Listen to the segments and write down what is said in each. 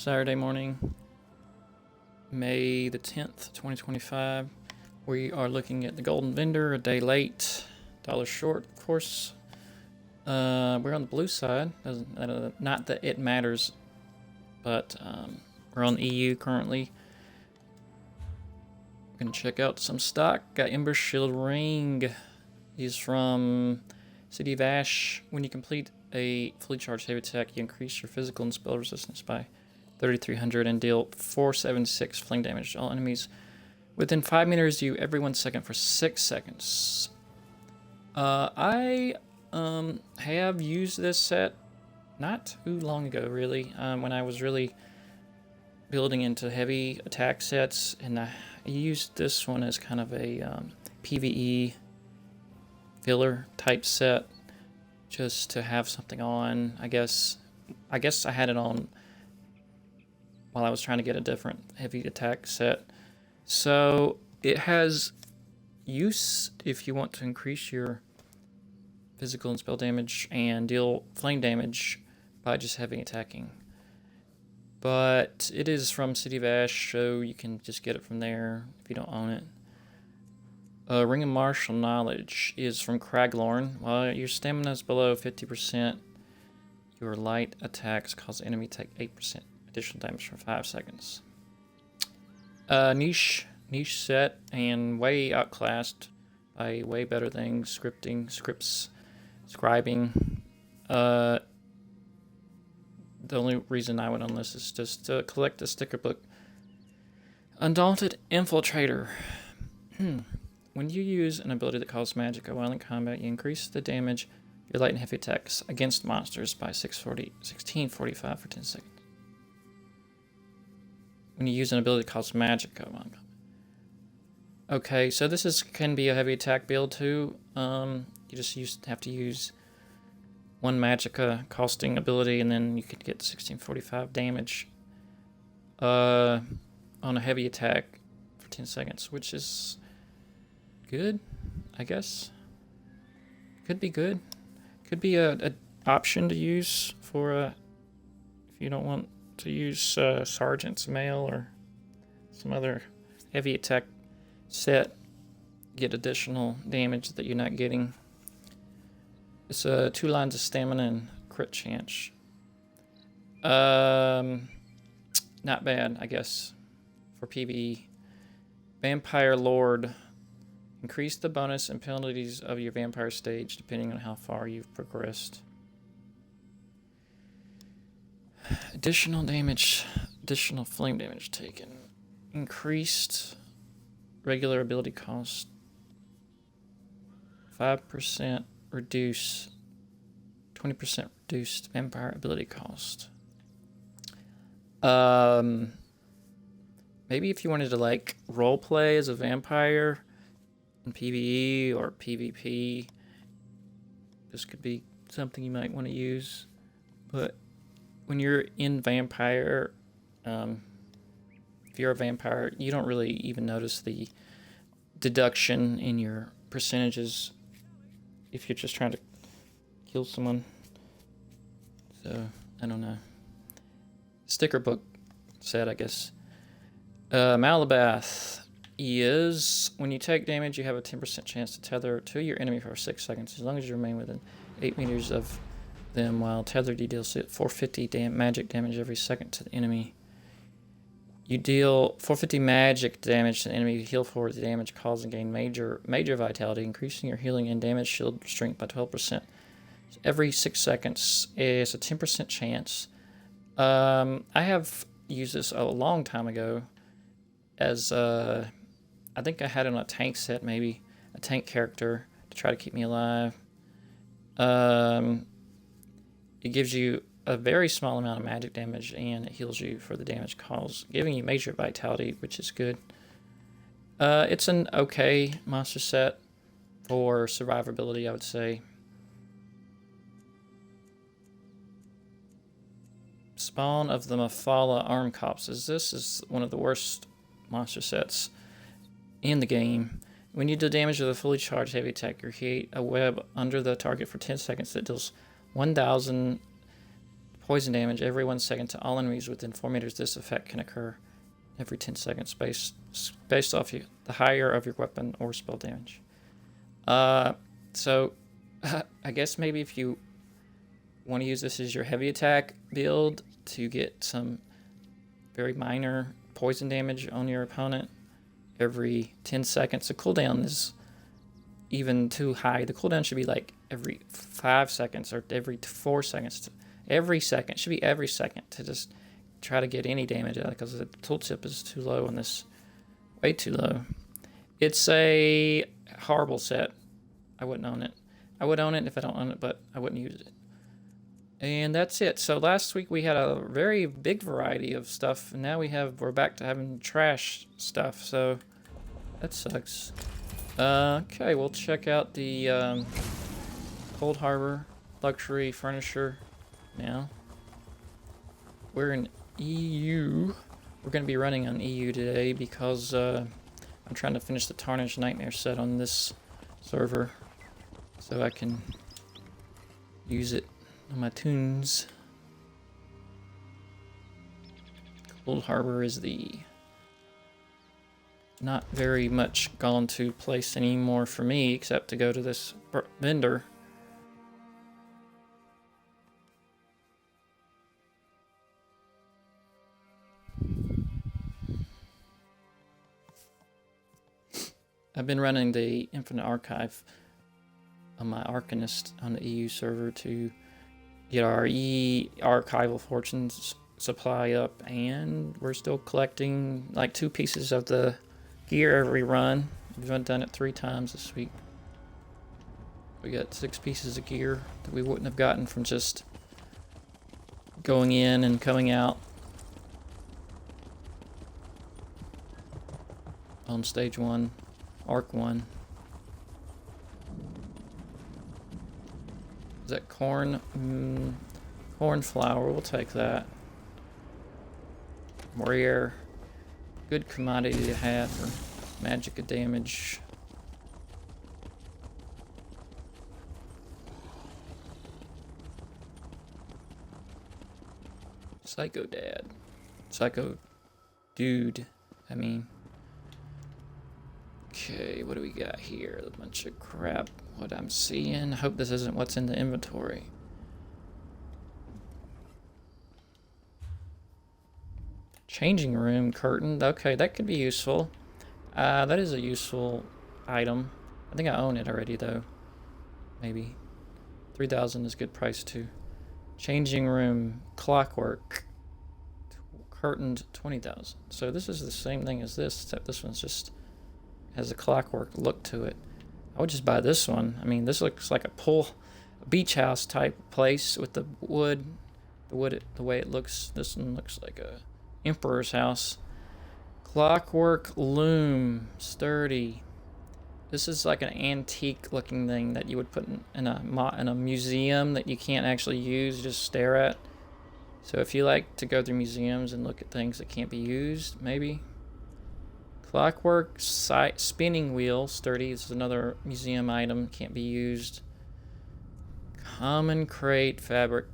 Saturday morning, May the 10th, 2025. We are looking at the Golden Vendor, a day late, dollar short, of course. We're on the blue side. Not that it matters, but we're on EU currently. We're going to check out some stock. Got Ember Shield Ring. He's from City of Ash. When you complete a fully charged heavy attack, you increase your physical and spell resistance by 3,300 and deal 476 flame damage to all enemies within 5 meters of you every 1 second for 6 seconds. I have used this set not too long ago, really, when I was really building into heavy attack sets, and I used this one as kind of a PvE filler type set just to have something on. I guess I had it on while I was trying to get a different heavy attack set. So it has use if you want to increase your physical and spell damage and deal flame damage by just heavy attacking. But it is from City of Ash, so you can just get it from there if you don't own it. Ring of Martial Knowledge is from Craglorn. While your stamina is below 50%, your light attacks cause the enemy to take 8% additional damage for 5 seconds. Niche set and way outclassed by way better things. Scripts, scribing. The only reason I went on this is just to collect the sticker book. Undaunted Infiltrator. When you use an ability that causes magic while in combat, you increase the damage of your light and heavy attacks against monsters by 1645 for 10 seconds. When you use an ability that causes magic while in combat. Okay, so this can be a heavy attack build too. You just have to use one magicka costing ability, and then you could get 1645 damage on a heavy attack for 10 seconds, which is good, I guess. Could be good. Could be a option to use for if you don't want to use Sergeant's Mail or some other heavy attack set. Get additional damage that you're not getting. It's 2 lines of stamina and crit chance. Not bad, I guess, for PvE. Vampire Lord. Increase the bonus and penalties of your vampire stage depending on how far you've progressed. Additional damage, additional flame damage taken. Increased regular ability cost. 5% reduce. 20% reduced vampire ability cost. Maybe if you wanted to like role play as a vampire in PvE or PvP, this could be something you might want to use. But when you're in vampire, if you're a vampire, you don't really even notice the deduction in your percentages if you're just trying to kill someone. So, I don't know. Sticker book set, I guess. Malabath is when you take damage, you have a 10% chance to tether to your enemy for 6 seconds, as long as you remain within 8 meters of them. While tethered, you deal 450 magic damage every second to the enemy. You deal 450 magic damage to the enemy. You heal for the damage caused and gain major vitality, increasing your healing and damage shield strength by 12%. So every 6 seconds is a 10% chance. I have used this a long time ago as I think I had it on a tank set, maybe a tank character to try to keep me alive. It gives you a very small amount of magic damage, and it heals you for the damage caused, giving you major vitality, which is good. It's an okay monster set for survivability, I would say. Spawn of the Mephala Arm Copses. This is one of the worst monster sets in the game. When you do damage with a fully charged heavy attack, you create a web under the target for 10 seconds that deals 1,000 poison damage every 1 second to all enemies within 4 meters. This effect can occur every 10 seconds based off the higher of your weapon or spell damage. So I guess maybe if you want to use this as your heavy attack build to get some very minor poison damage on your opponent every 10 seconds. The cooldown is even too high. The cooldown should be like every 5 seconds or every 4 seconds. Every second. Should be every second to just try to get any damage out because the tooltip is too low on this. Way too low. It's a horrible set. I wouldn't own it. I would own it if I don't own it, but I wouldn't use it. And that's it. So last week we had a very big variety of stuff, and now we're back to having trash stuff, so that sucks. Okay, we'll check out the Cold Harbor Luxury Furniture now. We're in EU. We're going to be running on EU today because I'm trying to finish the Tarnished Nightmare set on this server so I can use it on my tunes. Cold Harbor is the not very much gone to place anymore for me except to go to this vendor. I've been running the Infinite Archive on my Arcanist on the EU server to get our archival fortunes supply up, and we're still collecting like 2 pieces of the gear every run. We've done it 3 times this week. We got 6 pieces of gear that we wouldn't have gotten from just going in and coming out on stage 1, arc 1. Is that corn? Cornflower, we'll take that. Rare. Good commodity to have for magic damage. Psycho Dad. Psycho Dude, I mean. Okay, what do we got here? A bunch of crap. What I'm seeing. I hope this isn't what's in the inventory. Changing room curtain. Okay, that could be useful. That is a useful item. I think I own it already though. Maybe. 3,000 is a good price too. Changing room clockwork. Curtained 20,000. So this is the same thing as this, except this one's just has a clockwork look to it. I would just buy this one. I mean, this looks like a beach house type place with the wood, the way it looks. This one looks like a emperor's house. Clockwork loom, sturdy. This is like an antique looking thing that you would put in a museum that you can't actually use, just stare at. So if you like to go through museums and look at things that can't be used, maybe. Clockwork spinning wheel, sturdy. This is another museum item, can't be used. Common crate fabric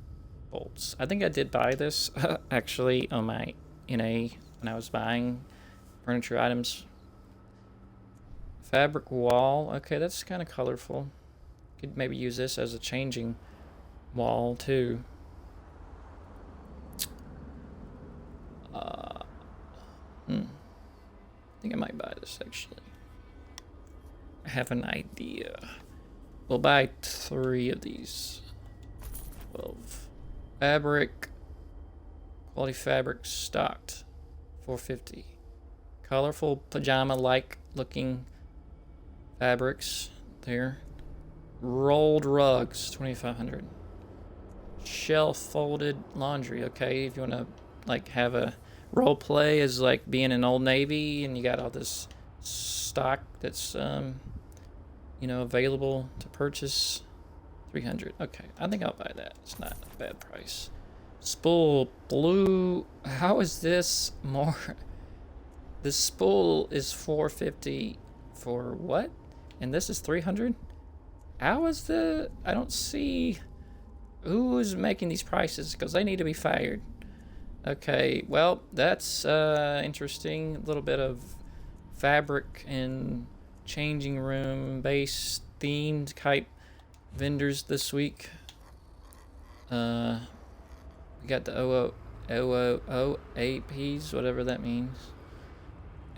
bolts. I think I did buy this actually on my NA when I was buying furniture items. Fabric wall. Okay, that's kind of colorful. Could maybe use this as a changing wall too. I think I might buy this actually. I have an idea. We'll buy 3 of these. 12. Fabric. Quality fabric stocked. 450. Colorful pajama-like looking fabrics there. Rolled rugs. 2,500. Shelf folded laundry. Okay, if you want to like have a role play as like being an Old Navy and you got all this stock that's available to purchase. 300. Okay, I think I'll buy that. It's not a bad price. Spool blue. How is this more? This spool is 450 for what? And this is 300? How is I don't see Who is making these prices? Because they need to be fired. Okay, well, that's interesting. A little bit of fabric and changing room base themed type vendors this week. We got the OOAPs, whatever that means.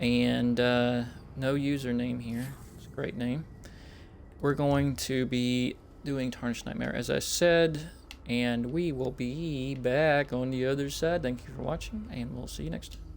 And no username here. It's a great name. We're going to be doing Tarnished Nightmare, as I said, and we will be back on the other side. Thank you for watching, and we'll see you next time.